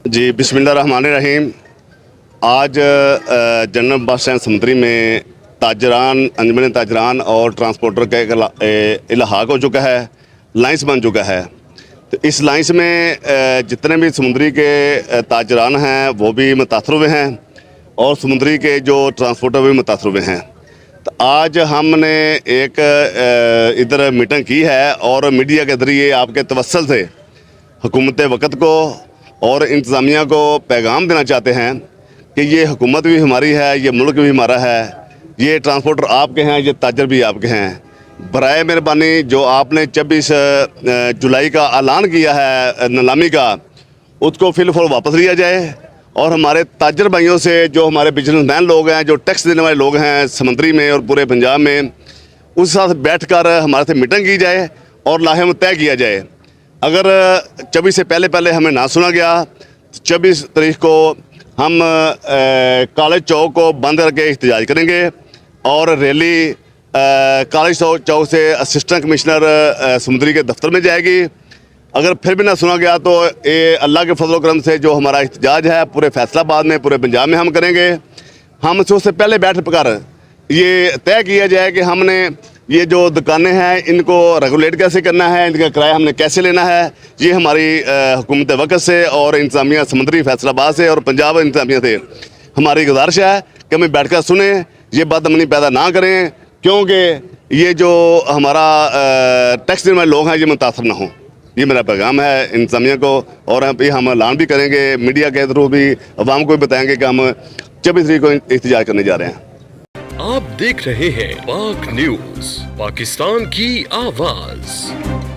जी बिस्मिल्लाहिर्रहमानिर्रहीम। आज general bus stand समुंदरी में ताजरान, अंजमन ताजरान और ट्रांसपोर्टर का एक इलाहाक हो चुका है, लाइंस बन चुका है। तो इस लाइंस में जितने भी समुंदरी के ताजरान हैं वो भी मुतासर हुए हैं और समुंदरी के जो ट्रांसपोर्टर भी मुतासर हुए हैं। तो आज हमने एक इधर मीटिंग की है और मीडिया के ज़रिए आपके तवस्सुल से हुकूमत वक़्त को और इंतज़ामिया को पैगाम देना चाहते हैं कि ये हुकूमत भी हमारी है, ये मुल्क भी हमारा है, ये ट्रांसपोर्टर आपके हैं, ये ताजर भी आपके हैं। बराए मेहरबानी जो आपने 26 जुलाई का ऐलान किया है नीलामी का, उसको फिलहाल वापस लिया जाए और हमारे ताजर भाइयों से, जो हमारे बिजनेसमैन लोग हैं, जो टैक्स देने वाले लोग हैं समंदरी में और पूरे पंजाब में, उस साथ बैठ कर हमारे से मीटिंग की जाए और लाहम तय किया जाए। अगर 24 से पहले हमें ना सुना गया तो 24 तारीख को हम कॉलेज चौक को बंद करके एहतजाज करेंगे और रैली कॉलेज चौक से असिस्टेंट कमिश्नर समुंदरी के दफ्तर में जाएगी। अगर फिर भी ना सुना गया तो ये अल्लाह के फजल करम से जो हमारा एहतजाज है पूरे फैसलाबाद में, पूरे पंजाब में हम करेंगे। हम उससे पहले बैठ कर ये तय किया जाए कि हमने ये जो दुकानें हैं इनको रेगुलेट कैसे करना है, इनका किराया हमने कैसे लेना है। ये हमारी हुकूमत वक़्त से और इंतज़ामिया समुंदरी फैसलाबाद से और पंजाब इंतज़ामिया से हमारी गुजारिश है कि हमें बैठ कर सुने, ये बदअमनी पैदा ना करें, क्योंकि ये जो हमारा टैक्स देने वाले लोग हैं ये मुतासर ना हों। ये मेरा पैगाम है इंतज़ामिया को और हम ऐलान भी करेंगे, मीडिया के थ्रू भी अवाम को भी बताएंगे कि हम 24 तारीख को एहतजाज करने जा रहे हैं। आप देख रहे हैं पाक न्यूज, पाकिस्तान की आवाज।